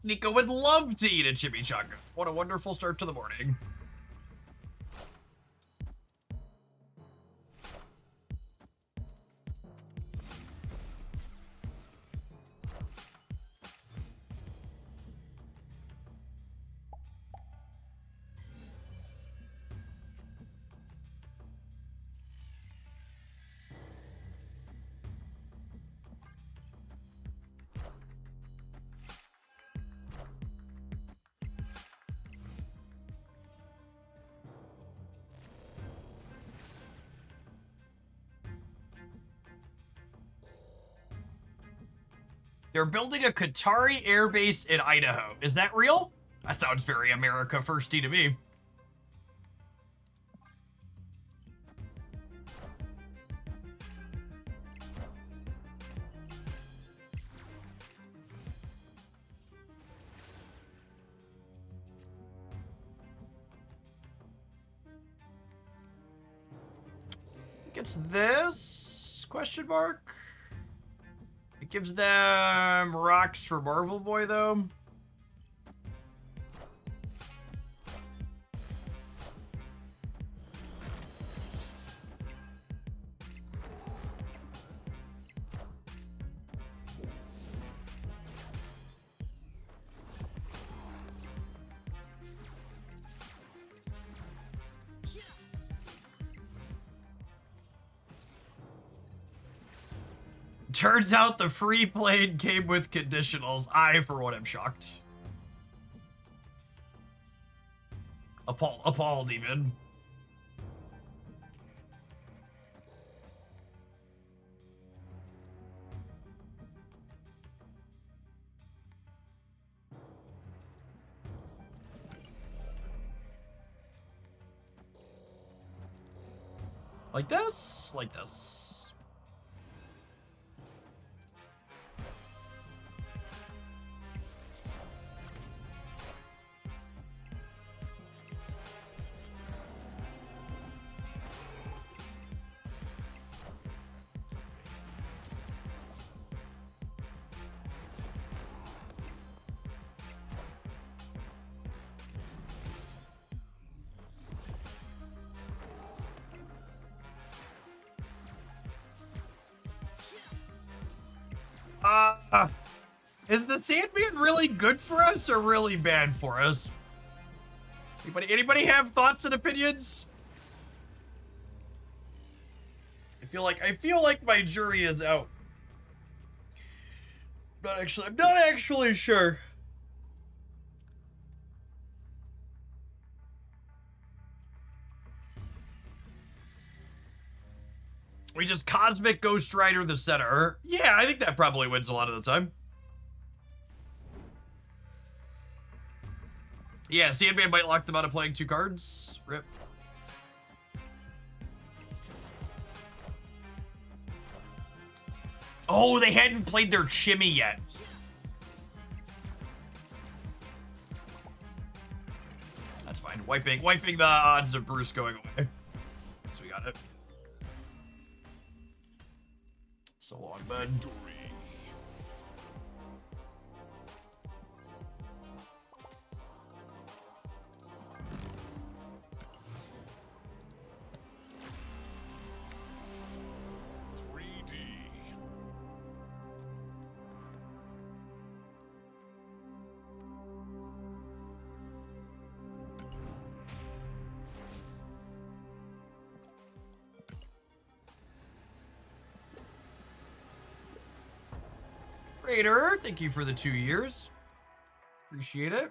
Nico would love to eat a chimichanga. What a wonderful start to the morning. They're building a Qatari airbase in Idaho. Is that real? That sounds very America firsty to me. Gets this question mark. It gives them rocks for Marvel Boy though. Turns out the free plane came with conditionals. I, for one, am shocked. Appalled even. Like this? Like this. Is the Sandman really good for us or really bad for us? Anybody have thoughts and opinions? I feel like my jury is out. I'm not actually sure. We just Cosmic Ghost Rider the center. Yeah, I think that probably wins a lot of the time. Yeah, Sandman might lock them out of playing 2 cards. Rip. Oh, they hadn't played their Chimmy yet. That's fine. Wiping the odds of Bruce going away. So we got it. So long, bud. Raider, thank you for the 2 years. Appreciate it.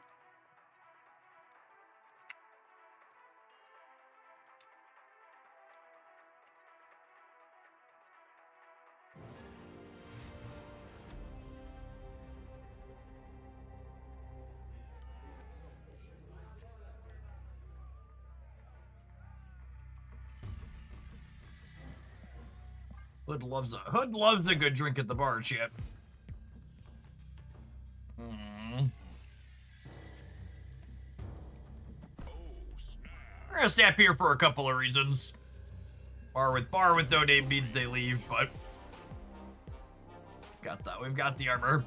Hood loves a good drink at the bar, Chip. We're gonna snap here for a couple of reasons. Bar with no name means they leave, but we've got the armor.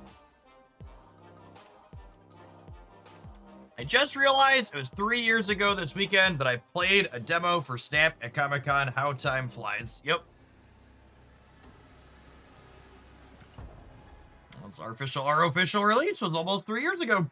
I just realized it was 3 years ago this weekend that I played a demo for Snap at Comic-Con. How time flies. Yep. That's our official release was almost 3 years ago.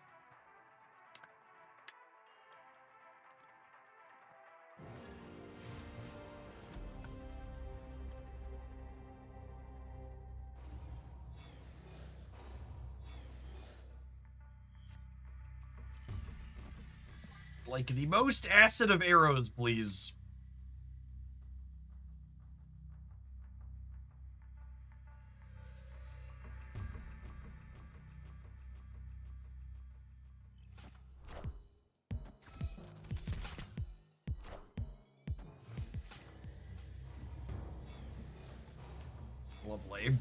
Like the most acid of arrows, please. Lovely.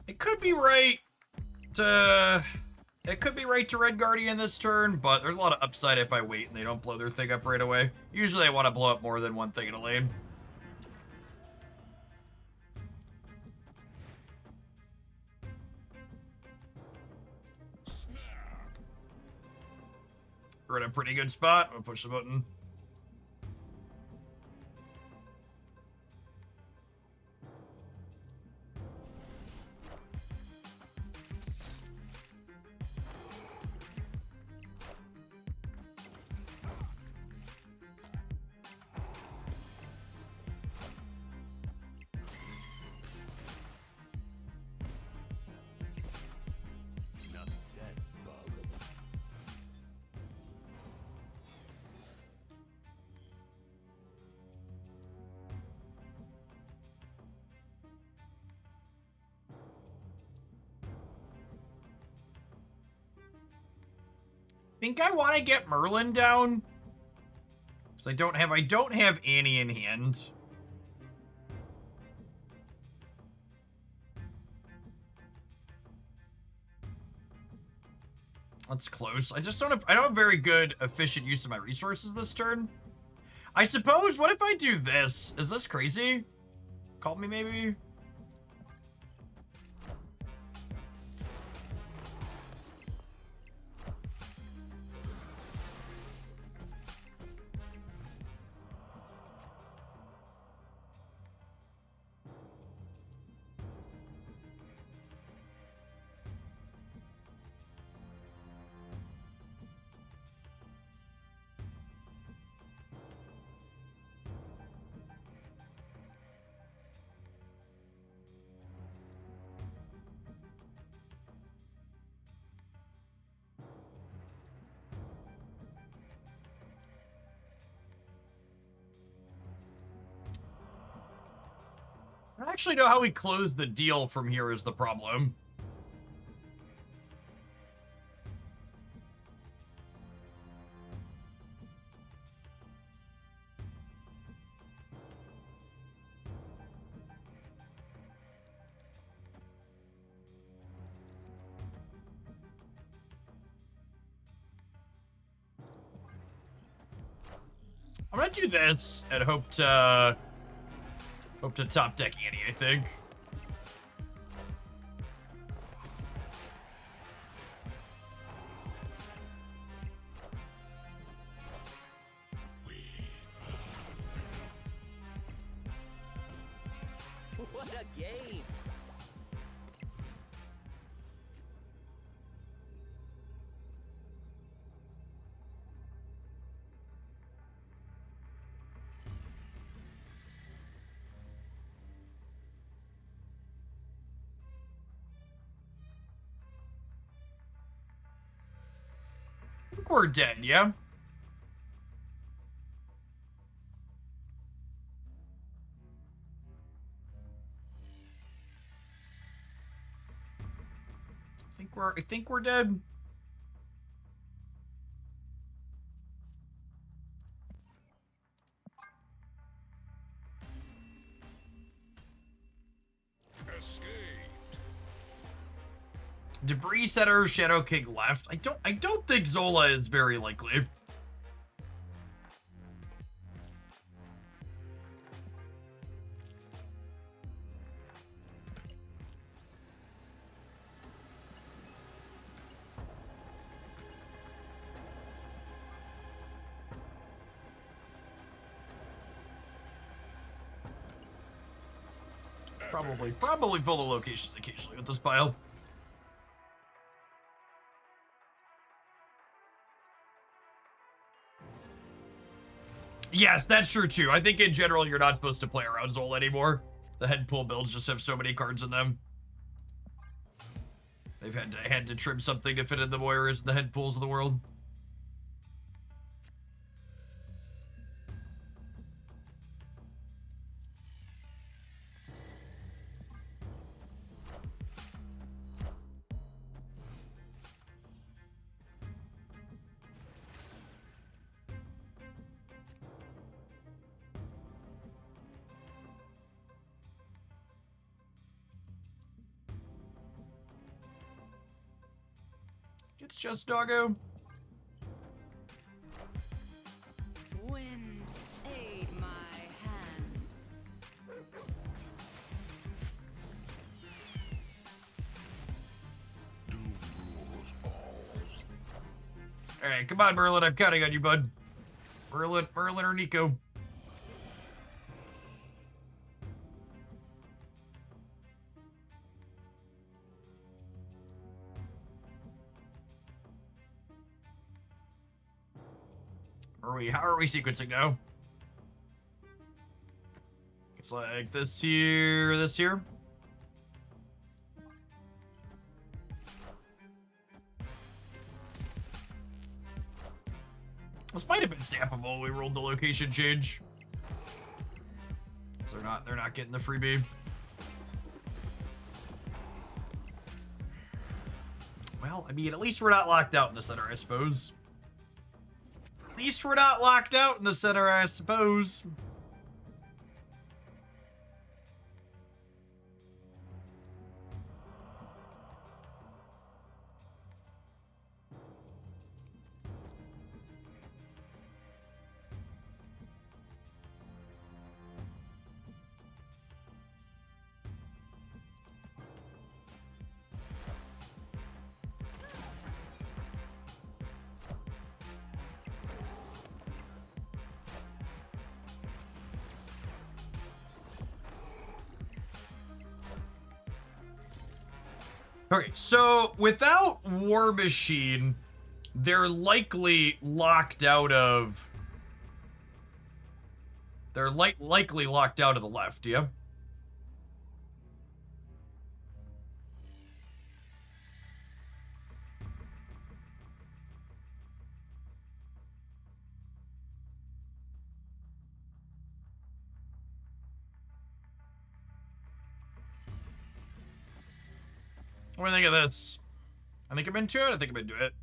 It could be right to... It could be right to Red Guardian this turn, but there's a lot of upside if I wait and they don't blow their thing up right away. Usually I want to blow up more than one thing in a lane. We're in a pretty good spot. I'm gonna push the button. Think I want to get Merlin down. Because I don't have Annie in hand. That's close. I don't have very good efficient use of my resources this turn. I suppose, what if I do this? Is this crazy? Call me maybe? I don't actually know how we close the deal from here is the problem. I'm gonna do this and hope to top deck Annie, I think. What a game! I think we're dead, yeah? I think we're dead. Debris Setter, Shadow King left. I don't think Zola is very likely. Probably fill the locations occasionally with this pile. Yes, that's true too. I think in general you're not supposed to play around Zol anymore. The head pool builds just have so many cards in them. They've had to trim something to fit in the Moiras and the head pools of the world. It's just doggo. Wind, aid my hand. All right, come on, Merlin. I'm counting on you, bud. Merlin or Nico. How are we sequencing now? It's like this here, this here. This might have been stampable. We rolled the location change. So they're not getting the freebie. Well, I mean, at least we're not locked out in the center, I suppose. At least we're not locked out in the center, I suppose. Okay, so without War Machine, they're likely locked out of... They're likely locked out of the left, yeah? What do you think of this? I think I'm into it. I think I'm into it.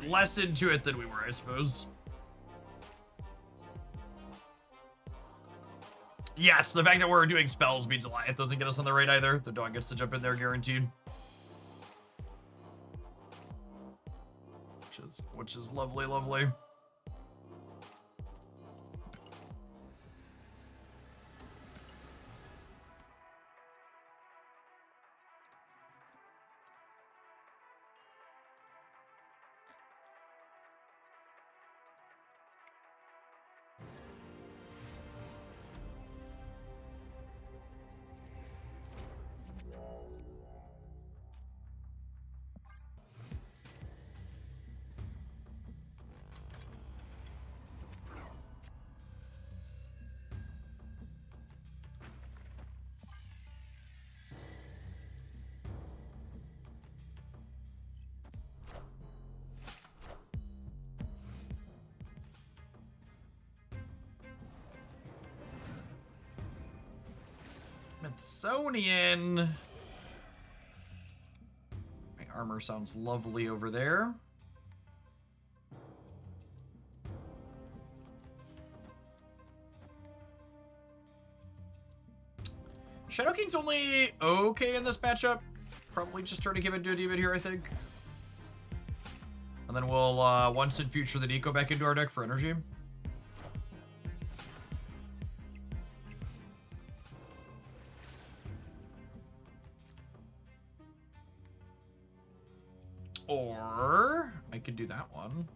Less into it than we were, I suppose. Yes, the fact that we're doing spells means Goliath doesn't get us on the right either. The dog gets to jump in there, guaranteed. Which is lovely, lovely. Smithsonian. My armor sounds lovely over there. Shadow King's only okay in this matchup. Probably just try to give it to a demon here, I think. And then we'll, once in future, the Nico back into our deck for energy. Or I could do that one.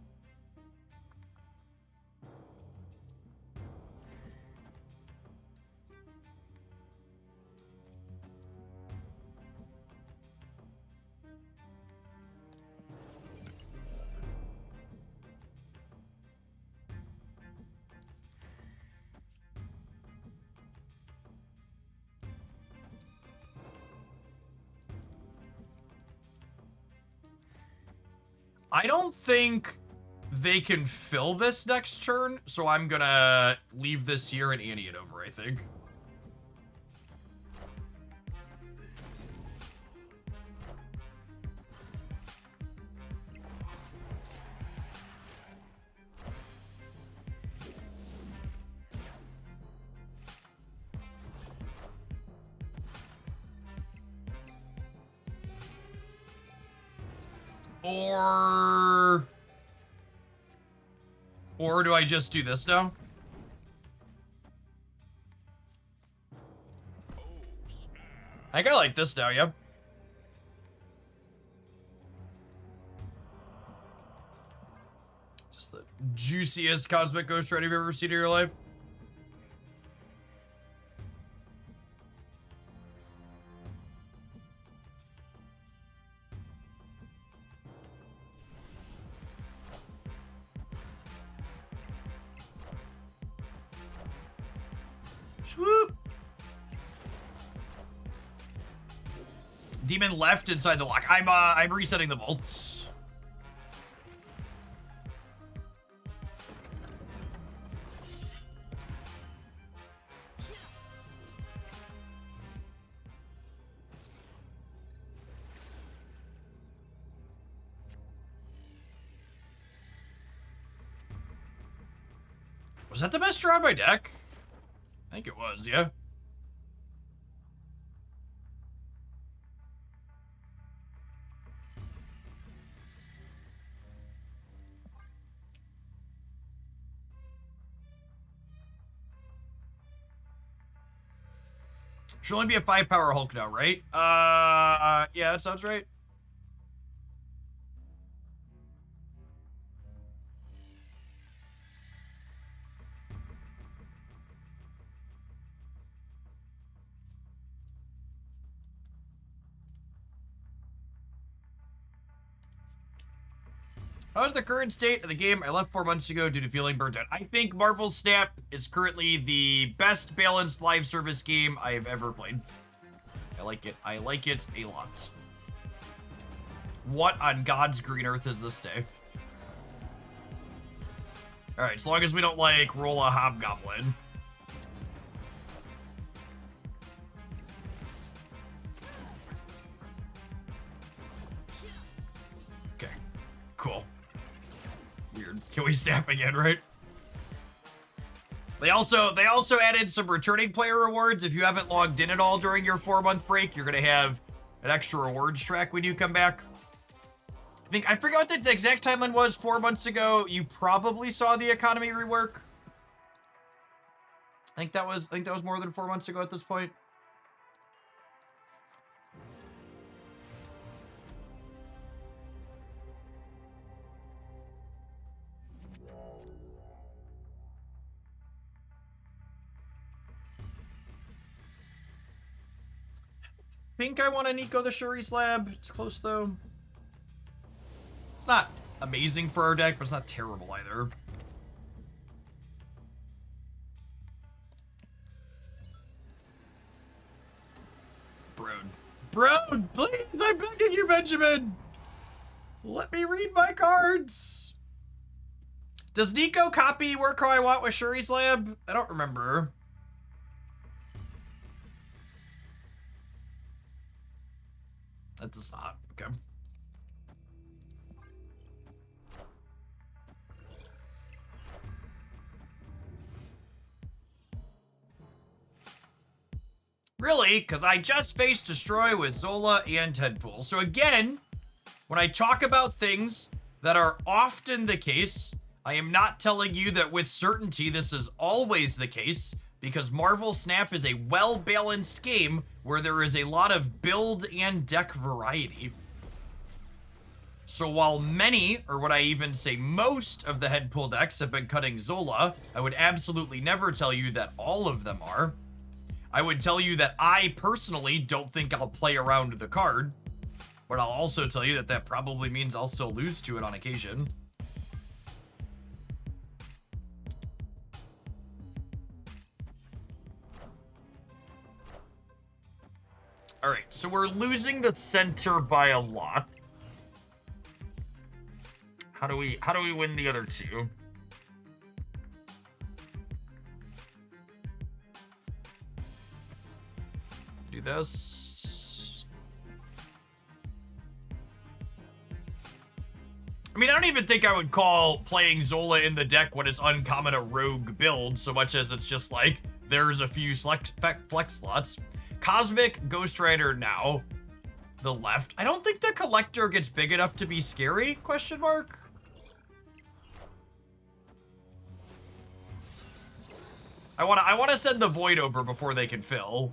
I don't think they can fill this next turn, so I'm gonna leave this here and ante it over, I think. Or do I just do this now? I think I like this now, yeah. Just the juiciest Cosmic Ghost Rider you've ever seen in your life. Swoop. Demon left inside the lock. I'm resetting the vaults. Was that the best draw on my deck? I think it was, yeah. Should only be a 5-power Hulk now, right? Yeah, that sounds right. How's the current state of the game? I left 4 months ago due to feeling burnt out. I think Marvel Snap is currently the best balanced live service game I've ever played. I like it. I like it a lot. What on God's green earth is this day? Alright, as long as we don't, like, roll a Hobgoblin. Okay, cool. Weird. Can we snap again, right? They also added some returning player rewards. If you haven't logged in at all during your 4-month break, you're gonna have an extra rewards track when you come back. I forgot what the exact timeline was 4 months ago. You probably saw the economy rework. I think that was more than 4 months ago at this point. I think I want to Nico the Shuri Slab. It's close though. It's not amazing for our deck, but it's not terrible either. Broad, please, I'm begging you, Benjamin. Let me read my cards. Does Nico copy work how I want with Shuri's Lab? I don't remember. That does not. Okay. Really? Because I just faced Destroy with Zola and Deadpool. So again, when I talk about things that are often the case, I am not telling you that with certainty this is always the case, because Marvel Snap is a well-balanced game where there is a lot of build and deck variety. So while many, or what I even say most, of the Deadpool decks have been cutting Zola, I would absolutely never tell you that all of them are. I would tell you that I personally don't think I'll play around the card, but I'll also tell you that that probably means I'll still lose to it on occasion. Alright, so we're losing the center by a lot. How do we win the other two? Do this. I mean, I don't even think I would call playing Zola in the deck when it's uncommon a rogue build, so much as it's just like, there's a few flex slots. Cosmic, Ghost Rider now. The left. I don't think the Collector gets big enough to be scary, question mark? I wanna send the Void over before they can fill.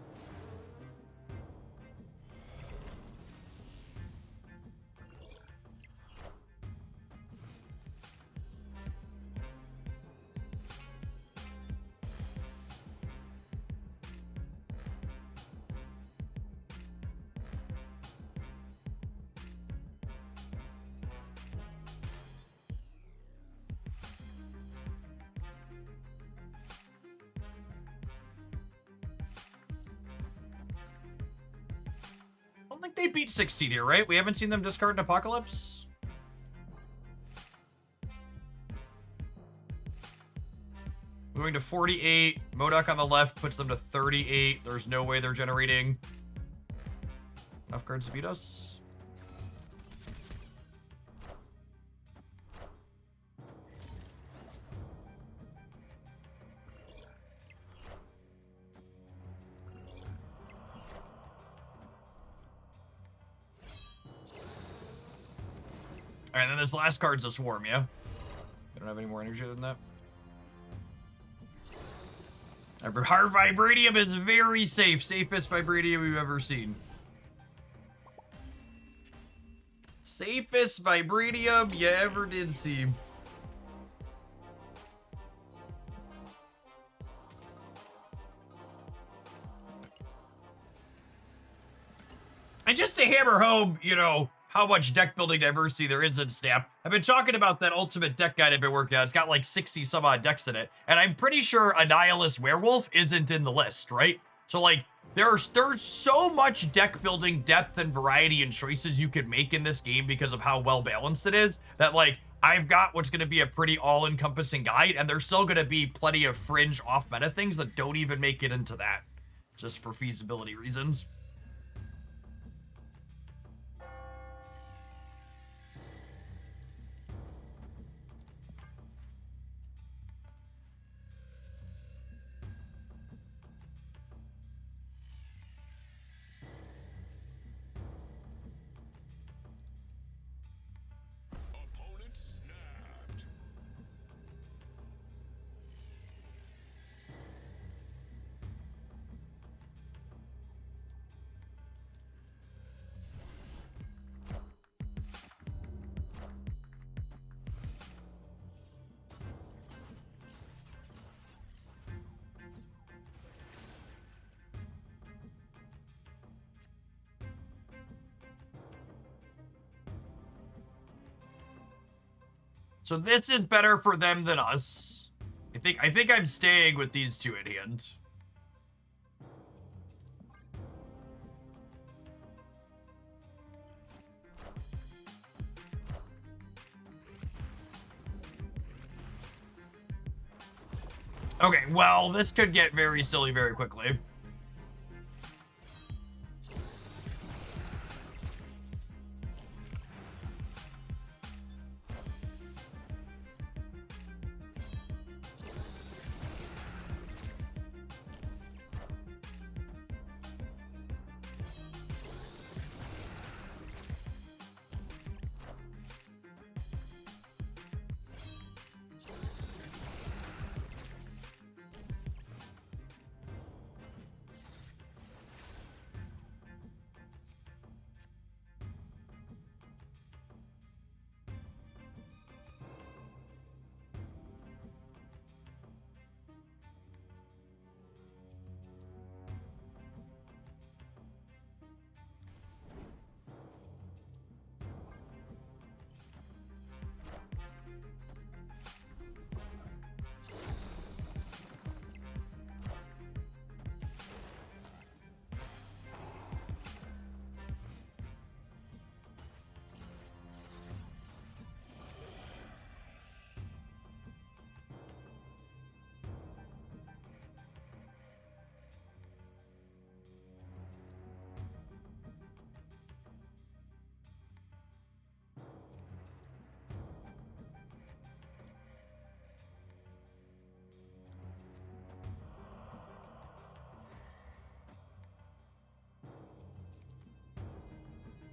I don't think they beat 16 here, right? We haven't seen them discard an Apocalypse. Moving to 48. MODOK on the left puts them to 38. There's no way they're generating enough cards to beat us. All right, then this last card's a Swarm, yeah? I don't have any more energy than that. Our Vibranium is very safe. Safest Vibranium we've ever seen. Safest Vibranium you ever did see. And just to hammer home, you know, how much deck building diversity there is in Snap, I've been talking about that ultimate deck guide I've been working on. It's got like 60 some odd decks in it. And I'm pretty sure a Nihilist Werewolf isn't in the list, right? So like, there's so much deck building depth and variety and choices you could make in this game because of how well balanced it is, that like, I've got what's going to be a pretty all-encompassing guide, and there's still going to be plenty of fringe off-meta things that don't even make it into that, just for feasibility reasons. So this is better for them than us. I think I'm staying with these two in hand. Okay, well, this could get very silly very quickly.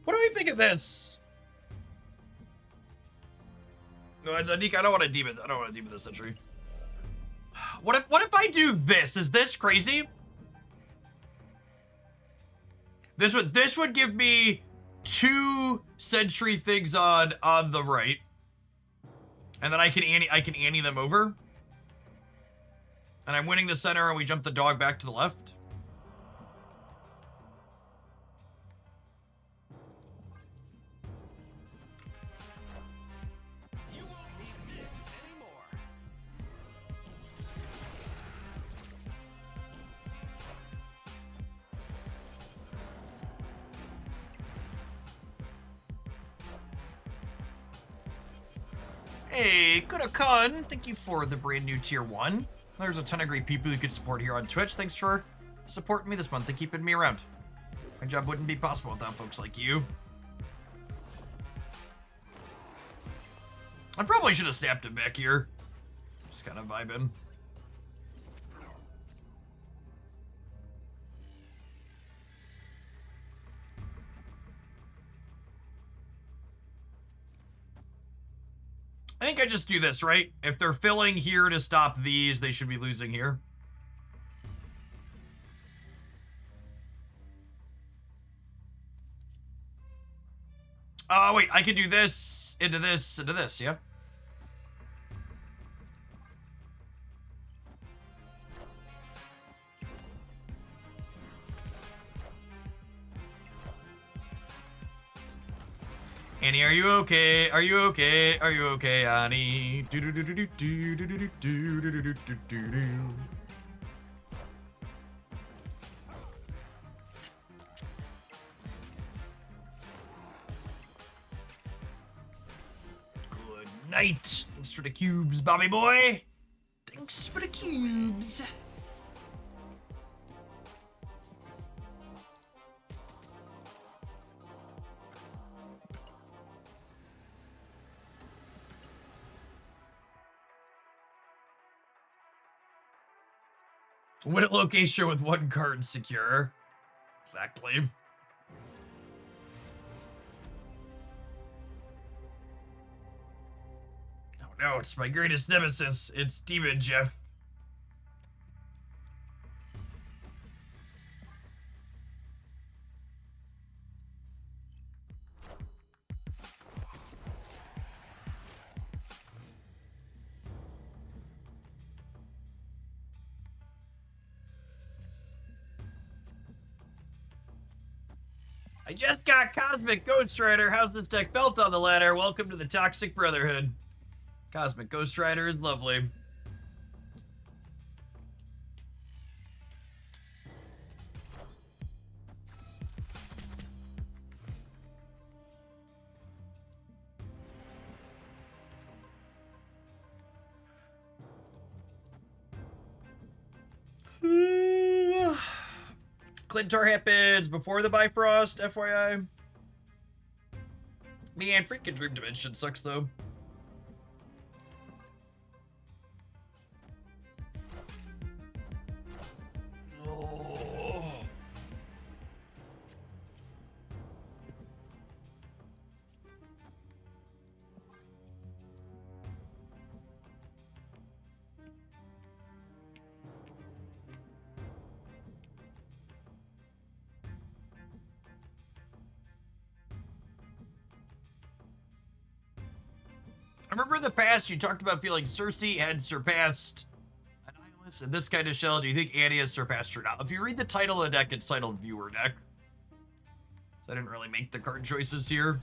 What do I think of this? No, I don't want to demon. I don't want to demon this century. What if I do this? Is this crazy? This would give me 2 sentry things on the right, and then I can ante them over, and I'm winning the center, and we jump the dog back to the left. You won't need this anymore. Hey, Kuda-kun, thank you for the brand new tier 1. There's a ton of great people you could support here on Twitch. Thanks for supporting me this month and keeping me around. My job wouldn't be possible without folks like you. I probably should have snapped him back here. Just kind of vibing. I think I just do this, right? If they're filling here to stop these, they should be losing here. Oh, wait, I could do this, into this, yeah? Annie, are you okay? Are you okay? Are you okay, Annie? Do do do do do do do do do do do do do do. Good night. Thanks for the cubes, Bobby boy. Thanks for the cubes. Win at location with 1 card secure. Exactly. Oh no, it's my greatest nemesis. It's Demon Jeff. I just got Cosmic Ghost Rider. How's this deck felt on the ladder? Welcome to the Toxic Brotherhood. Cosmic Ghost Rider is lovely. Clintar happens before the Bifrost, FYI. Man, freaking Dream Dimension sucks, though. Oh. I remember in the past you talked about feeling Cersei had surpassed Annihilus in this kind of shell. Do you think Annie has surpassed her now? If you read the title of the deck, it's titled Viewer Deck. So I didn't really make the card choices here.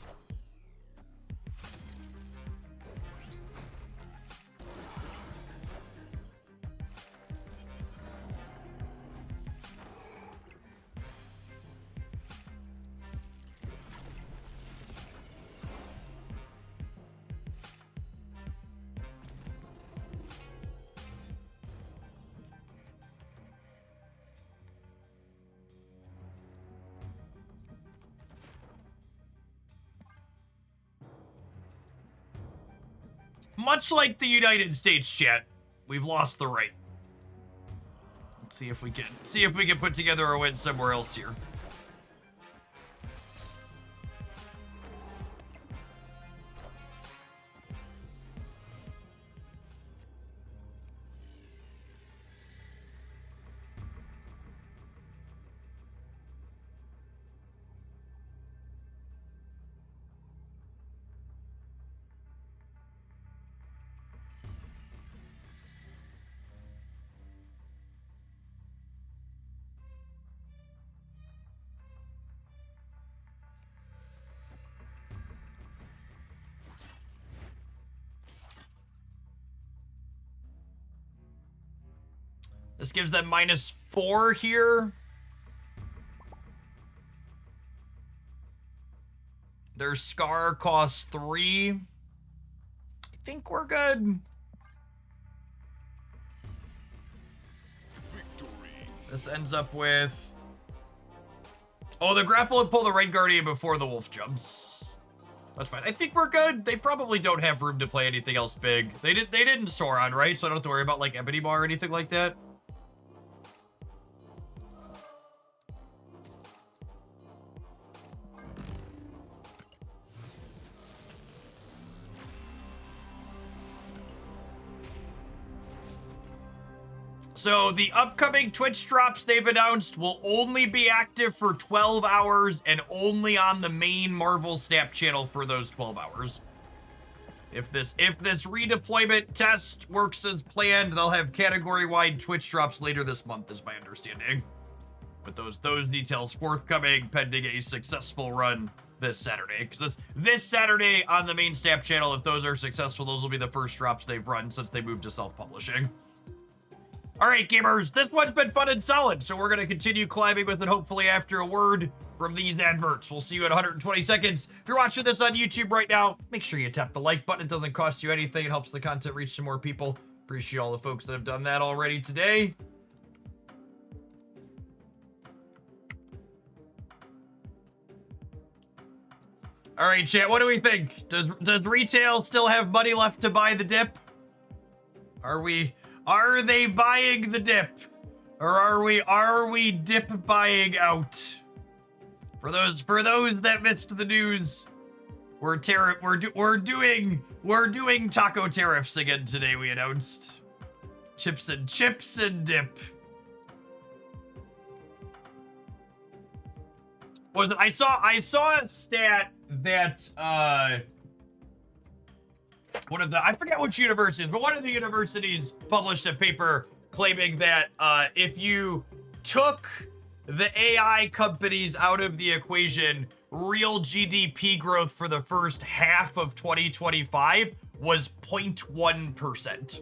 Much like the United States, chat, we've lost the right. Let's see if we can put together a win somewhere else here. This gives them -4 here. Their Scar costs 3. I think we're good. Victory. This ends up with... Oh, the grapple and pull the Red Guardian before the wolf jumps. That's fine. I think we're good. They probably don't have room to play anything else big. They didn't Sauron, right? So I don't have to worry about like Ebony Bar or anything like that. So the upcoming Twitch drops they've announced will only be active for 12 hours and only on the main Marvel Snap channel for those 12 hours. If this redeployment test works as planned, they'll have category-wide Twitch drops later this month, is my understanding. With those details forthcoming pending a successful run this Saturday. Because this Saturday on the main Snap channel, if those are successful, those will be the first drops they've run since they moved to self-publishing. All right, gamers, this one's been fun and solid, so we're going to continue climbing with it, hopefully after a word from these adverts. We'll see you in 120 seconds. If you're watching this on YouTube right now, make sure you tap the like button. It doesn't cost you anything. It helps the content reach some more people. Appreciate all the folks that have done that already today. All right, chat, what do we think? Does retail still have money left to buy the dip? Are they buying the dip? Or are we dip buying out? For those that missed the news, we're doing taco tariffs again today, we announced. Chips and dip. I saw a stat that I forget which universities, but one of the universities published a paper claiming that if you took the AI companies out of the equation, real GDP growth for the first half of 2025 was 0.1%.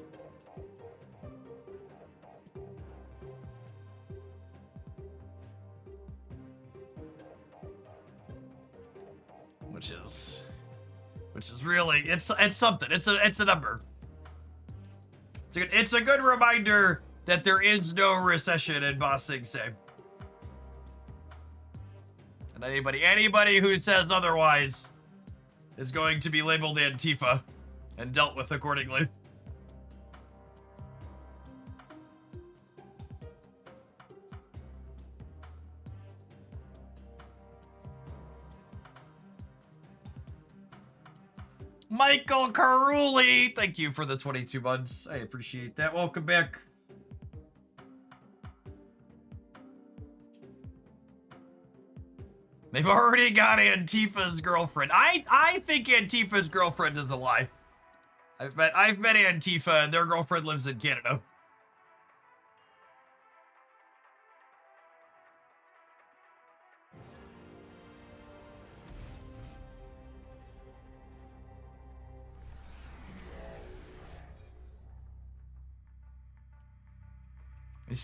Which is really, it's something. It's a number. It's a good reminder that there is no recession in Ba Sing Se. And anybody who says otherwise is going to be labeled Antifa and dealt with accordingly. Michael Caruli, thank you for the 22 months. I appreciate that. Welcome back. They've already got Antifa's girlfriend. I think Antifa's girlfriend is a lie. I've met Antifa and their girlfriend lives in Canada.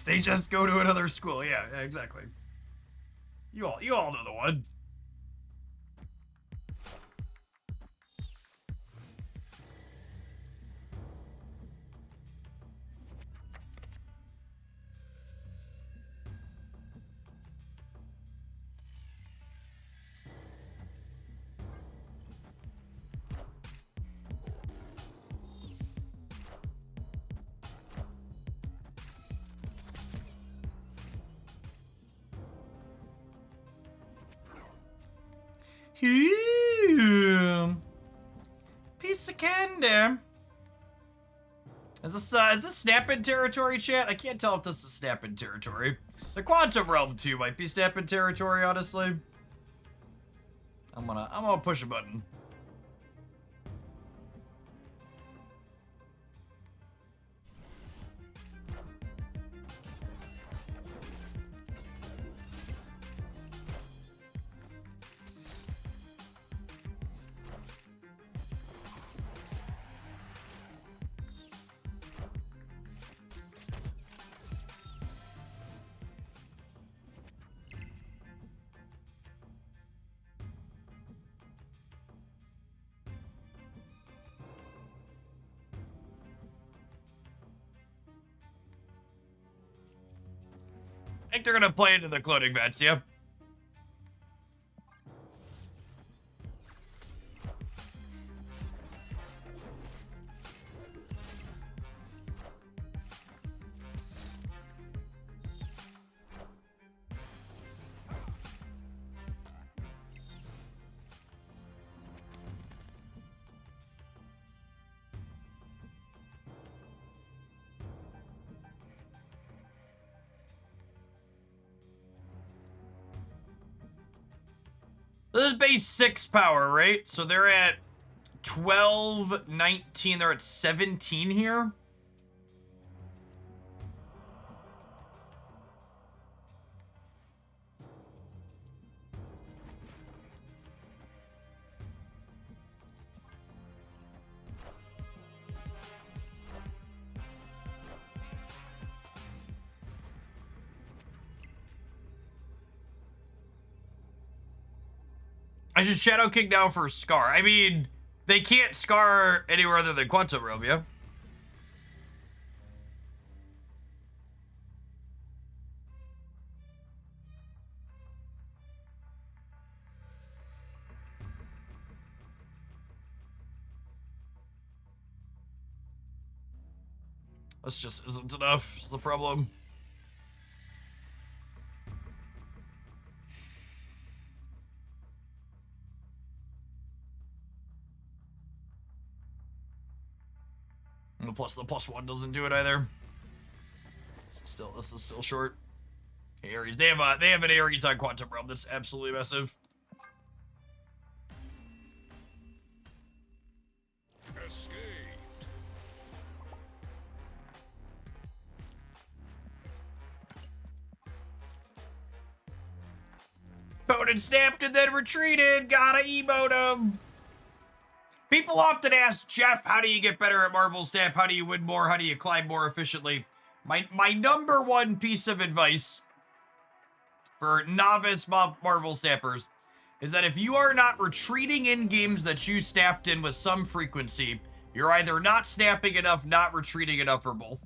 They just go to another school. Yeah, exactly. You all know the one. Piece of candy. Is this snap-in territory, chat? I can't tell if this is snap-in territory. The Quantum Realm 2 might be snap-in territory, honestly. I'm gonna push a button. think they're gonna play into the cloning vets, yeah. This is base 6 power, right? So they're at 12, 19. They're at 17 here. I should Shadow King now for Scar. I mean, they can't Scar anywhere other than Quantum Realm, yeah? This just isn't enough, is the problem. And plus the +1 doesn't do it either. This is still short. Ares. They have an Ares on Quantum Realm that's absolutely massive. Escaped. Opponent snapped and then retreated. Gotta emote him. People often ask, Jeff, how do you get better at Marvel Snap? How do you win more? How do you climb more efficiently? My number one piece of advice for novice Marvel Snappers is that if you are not retreating in games that you snapped in with some frequency, you're either not snapping enough, not retreating enough, or both.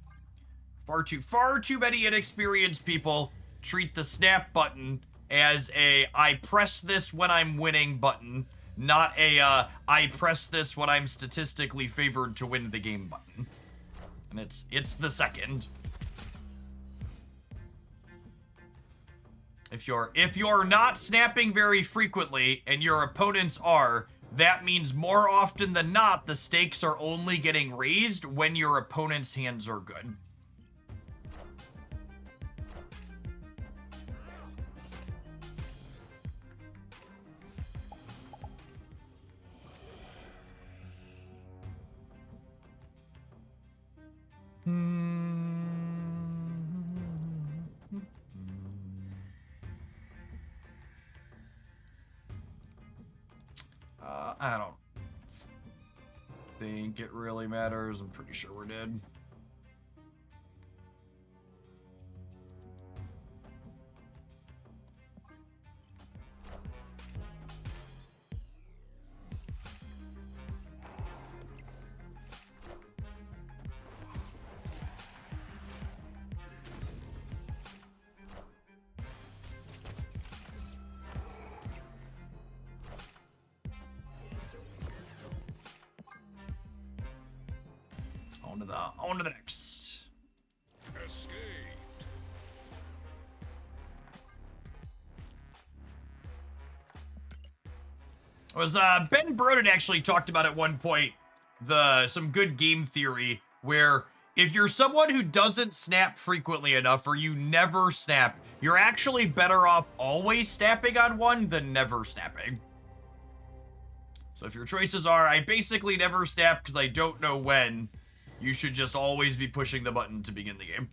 Far too many inexperienced people treat the snap button as a I press this when I'm winning button, not a I press this when I'm statistically favored to win the game button. And it's the second. If you're not snapping very frequently and your opponents are, that means more often than not the stakes are only getting raised when your opponent's hands are good. I don't think it really matters. I'm pretty sure we're dead. On to the next. Escaped. Was Ben Broden actually talked about at one point some good game theory where if you're someone who doesn't snap frequently enough or you never snap, you're actually better off always snapping on one than never snapping. So if your choices are I basically never snap because I don't know when, you should just always be pushing the button to begin the game.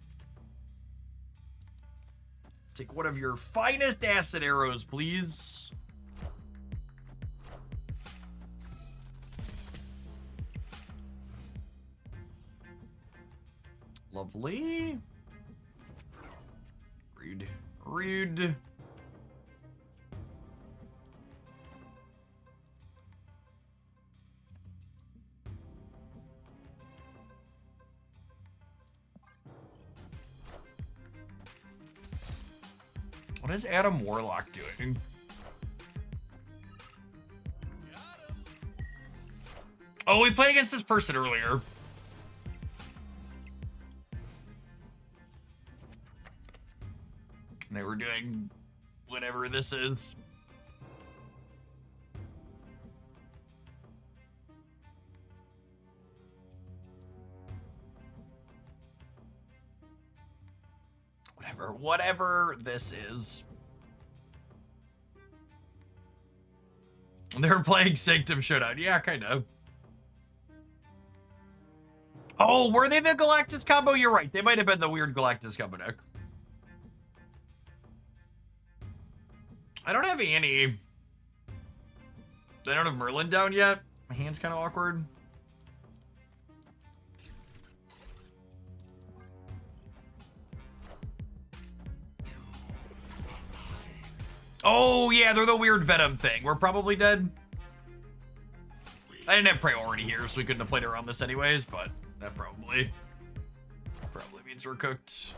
Take one of your finest acid arrows, please. Lovely. Rude. What is Adam Warlock doing? Oh, we played against this person earlier. They were doing whatever this is. Whatever this is. They're playing Sanctum Showdown. Yeah, kind of. Oh, were they the Galactus combo? You're right. They might have been the weird Galactus combo deck. I don't have Annie. I don't have Merlin down yet. My hand's kind of awkward. Oh, yeah, they're the weird Venom thing. We're probably dead. I didn't have priority here, so we couldn't have played around this anyways, but that probably means we're cooked.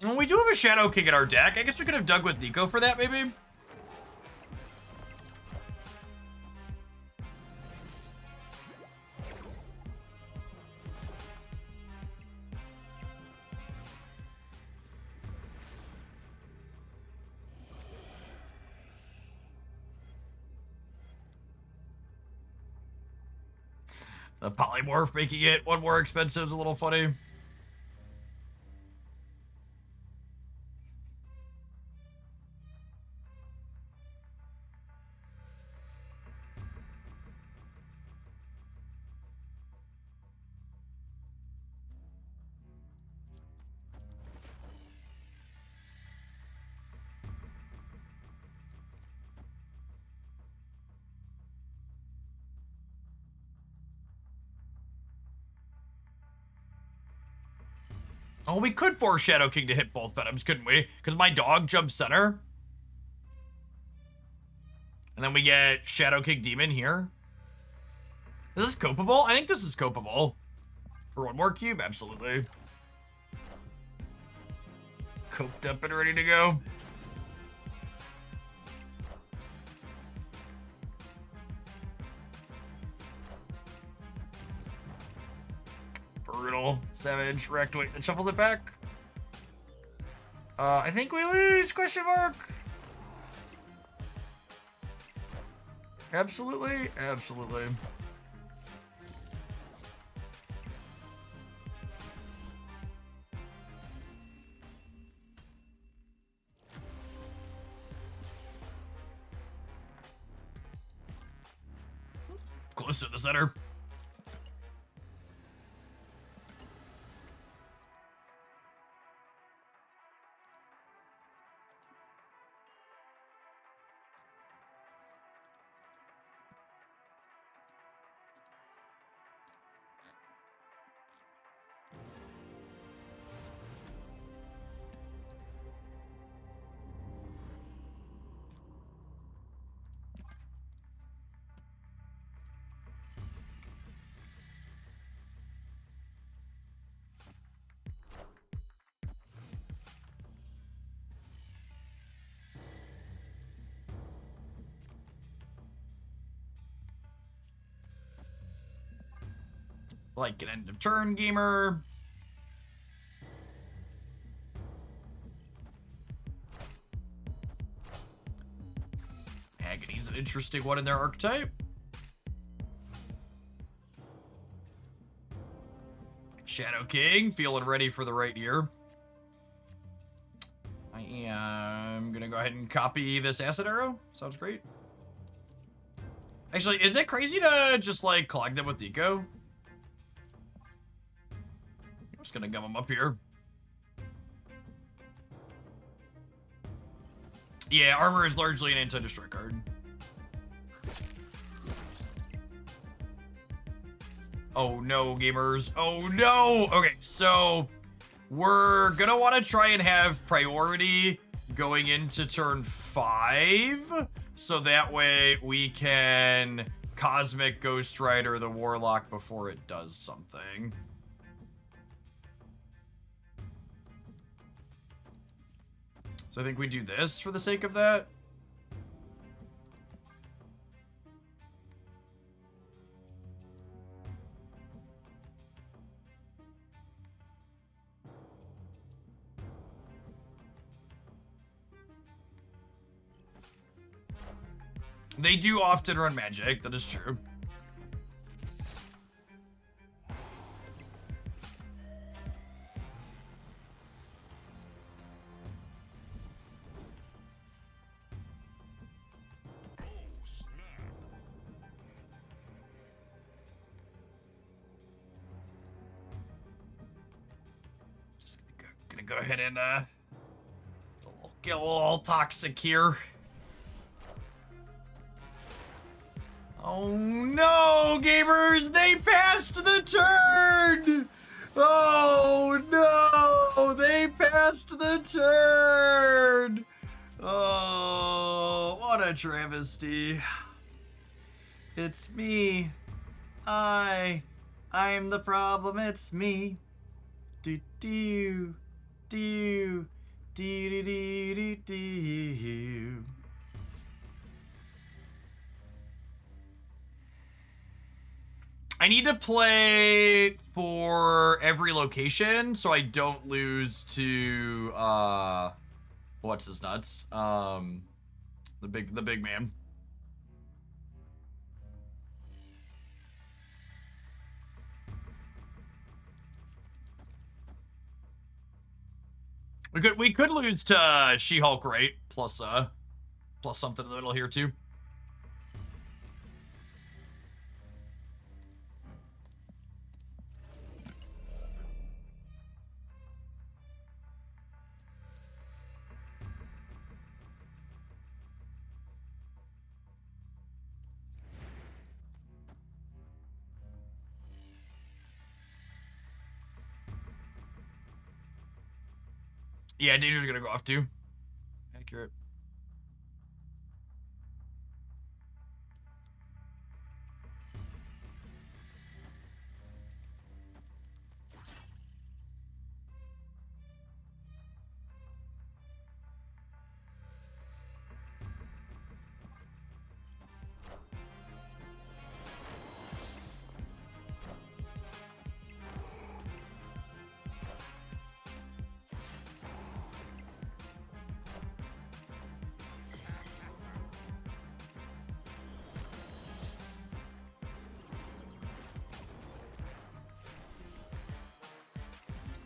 Well, we do have a Shadow King in our deck. I guess we could have dug with Nico for that, maybe? The polymorph making it one more expensive is a little funny. Oh, we could force Shadow King to hit both Venoms, couldn't we? Because my dog jumps center. And then we get Shadow King Demon here. Is this copable? I think this is copable. For one more cube, absolutely. Coped up and ready to go. Brutal. Savage. Wrecked. Wait, and shuffled it back. I think we lose? Question mark. Absolutely. Absolutely. Close to the center. Like an end of turn gamer. Agony's an interesting one in their archetype. Shadow King, feeling ready for the right ear. I am gonna go ahead and copy this acid arrow. Sounds great. Actually, is it crazy to just like collect them with Deco? I'm just gonna gum them up here. Yeah, armor is largely an anti-destroy card. Oh no, gamers. Oh no! Okay, so we're gonna want to try and have priority going into turn 5, so that way we can Cosmic Ghost Rider the Warlock before it does something. So I think we do this for the sake of that. They do often run magic, that is true. Just gonna go ahead and get a little toxic here. Oh no, gamers! They passed the turn! Oh no! They passed the turn! Oh, what a travesty. It's me. I'm the problem, it's me. Do do do do do do do. I need to play for every location so I don't lose to what's his nuts? The big man. We could lose to She-Hulk, right? Plus something in the middle here too. Yeah, Danger's gonna go off too. Accurate.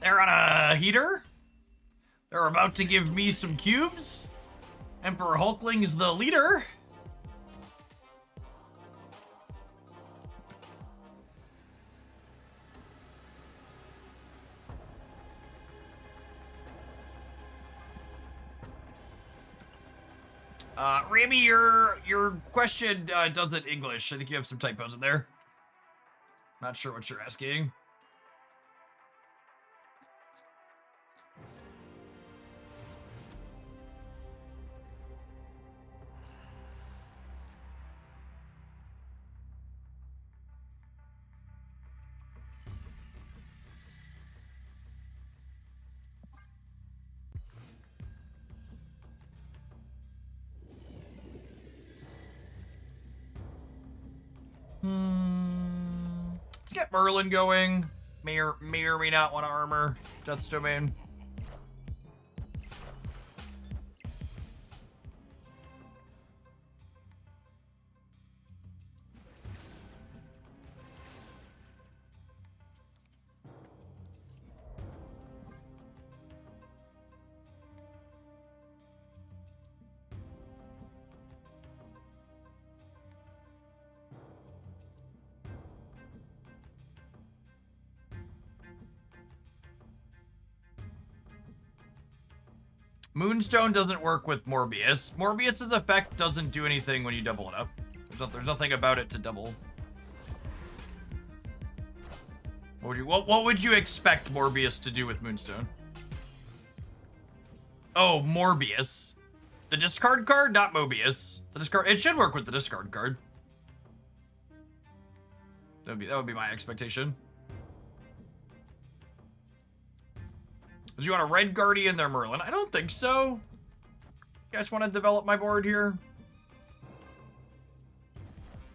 They're on a heater. They're about to give me some cubes. Emperor Hulkling's the leader. Rami, your question doesn't English. I think you have some typos in there. Not sure what you're asking. Let's get Merlin going. May or may not want to armor Death's Domain. Moonstone doesn't work with Morbius. Morbius's effect doesn't do anything when you double it up. There's nothing about it to double. What would you expect Morbius to do with Moonstone? Oh, Morbius. The discard card, not Mobius. The discard. It should work with the discard card. That would be my expectation. Do you want a red Guardian there, Merlin? I don't think so. You guys want to develop my board here?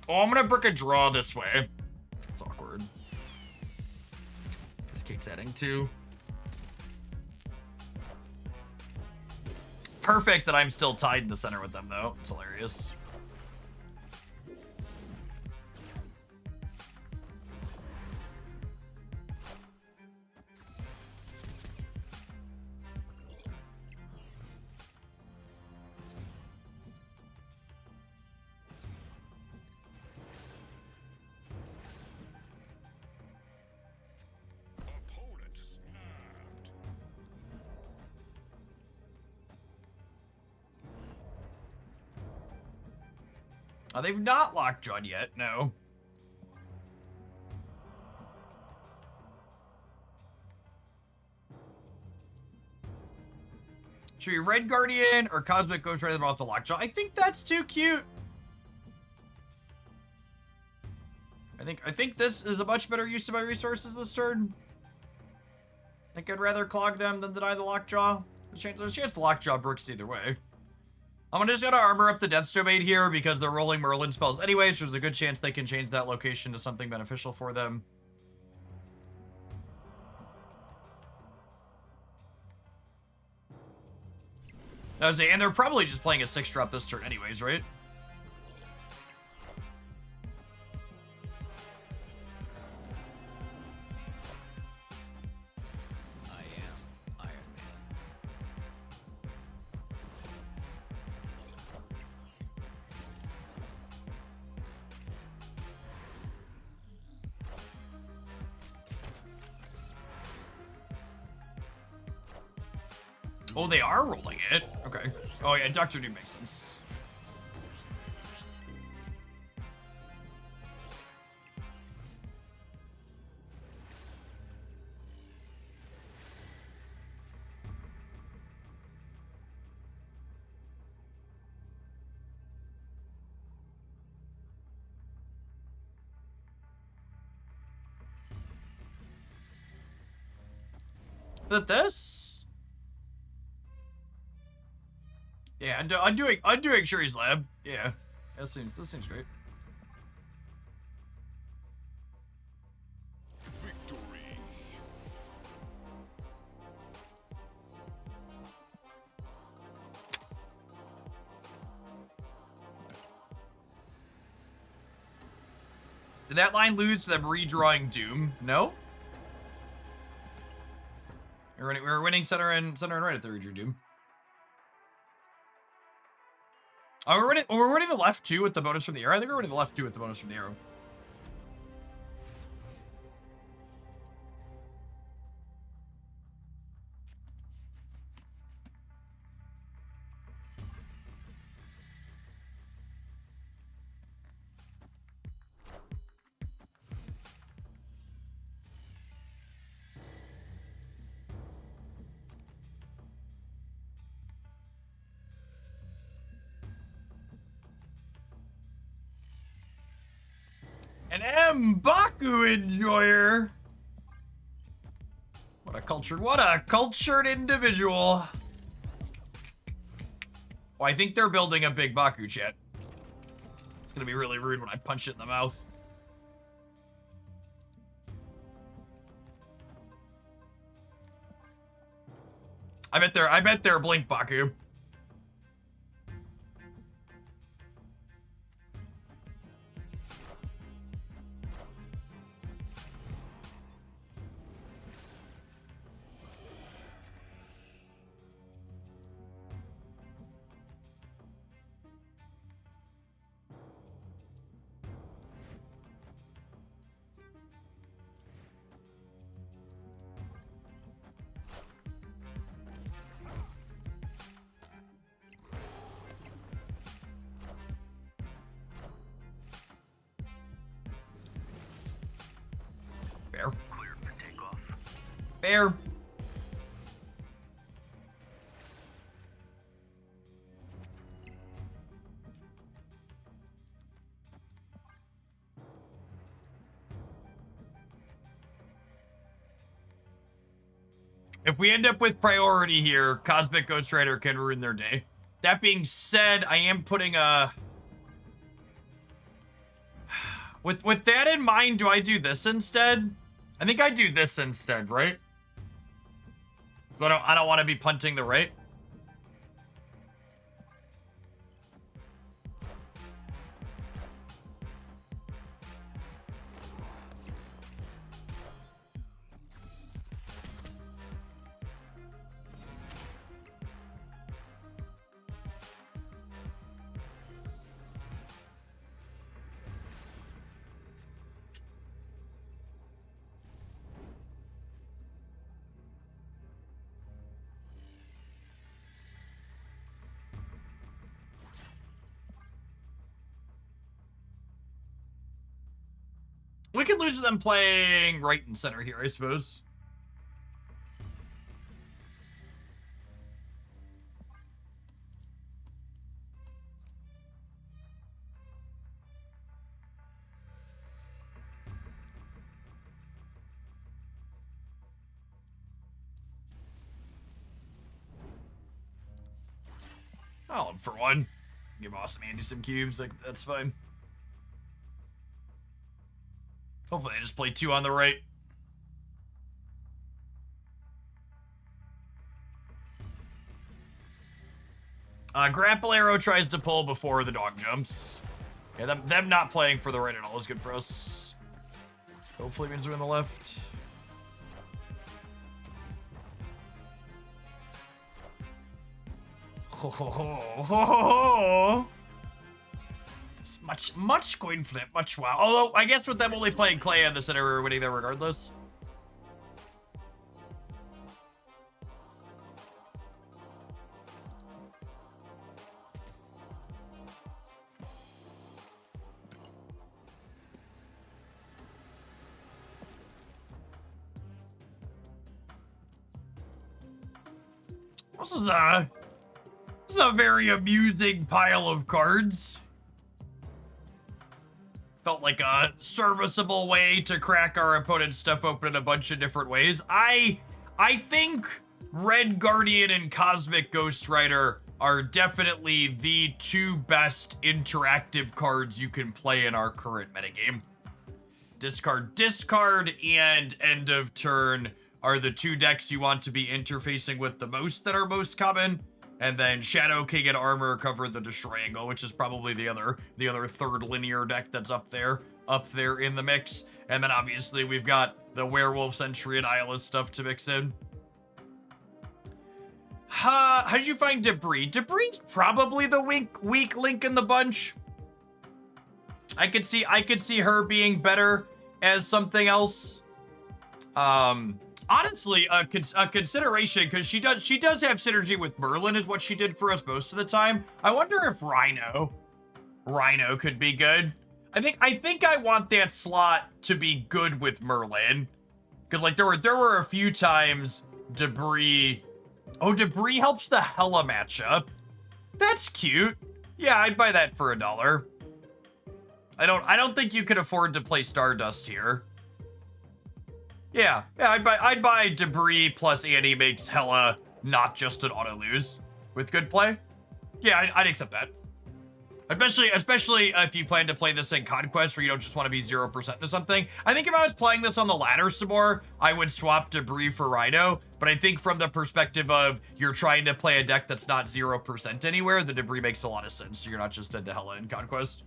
Oh, I'm gonna brick a draw this way. It's awkward. This Kate's adding 2. Perfect that I'm still tied in the center with them, though. It's hilarious. Opponent snapped. They've not lockjawed yet, no. Should we Red Guardian or Cosmic Ghost Rider them off the lockjaw? I think that's too cute. I think this is a much better use of my resources this turn. I think I'd rather clog them than deny the lockjaw. There's a chance the lockjaw bricks either way. I'm just gonna armor up the Death's Domain here because they're rolling Merlin spells anyways. So there's a good chance they can change that location to something beneficial for them. And they're probably just playing a 6-drop this turn anyways, right? I am Iron Man. Oh, they are rolling it. Okay. Oh, yeah, Doctor Doom makes sense. Is it this? Yeah, I'm doing Shuri's Lab. Yeah, this seems great. Victory. Did that line lose to them redrawing Doom? No. We were winning center and right at the redrew Doom. Oh, we're winning the left too with the bonus from the arrow. I think we're winning the left too with the bonus from the arrow. An M'Baku enjoyer. What a cultured individual. Oh, I think they're building a big Baku, chat. It's gonna be really rude when I punch it in the mouth. I bet they're Blink Baku. Fair. If we end up with priority here, Cosmic Ghost Rider can ruin their day. That being said, I am putting a... With that in mind, do I do this instead? I think I do this instead, right? So I don't want to be punting the right. We could lose them playing right and center here, I suppose. Oh, for one. Give Awesome Andy some cubes, like, that's fine. Hopefully they just play 2 on the right. Grapple Arrow tries to pull before the dog jumps. Yeah, them not playing for the right at all is good for us. Hopefully it means we're in the left. Ho ho ho ho ho ho! Much coin flip, much wow. Although, I guess with them only playing Clay in the center, we're winning there regardless. This is a very amusing pile of cards. Felt like a serviceable way to crack our opponent's stuff open in a bunch of different ways. I think Red Guardian and Cosmic Ghost Rider are definitely the 2 best interactive cards you can play in our current metagame. Discard, and End of Turn are the 2 decks you want to be interfacing with the most that are most common. And then Shadow King and Armor cover the Destroy Angle, which is probably the other 3rd linear deck that's up there in the mix. And then obviously we've got the Werewolf, Sentry, and Nihilist stuff to mix in. How did you find Debris? Debris is probably the weak link in the bunch. I could see her being better as something else. Honestly, a consideration, because she does have synergy with Merlin, is what she did for us most of the time. I wonder if Rhino could be good. I think I want that slot to be good with Merlin, because like there were a few times Debris. Oh, Debris helps the Hela matchup. That's cute. Yeah, I'd buy that for $1. I don't think you could afford to play Stardust here. Yeah, I'd buy Debris plus Annie makes Hela not just an auto lose with good play. Yeah, I'd accept that. Especially if you plan to play this in Conquest where you don't just want to be 0% to something. I think if I was playing this on the ladder some more, I would swap Debris for Rhino. But I think from the perspective of you're trying to play a deck that's not 0% anywhere, the Debris makes a lot of sense. So you're not just into Hela in Conquest.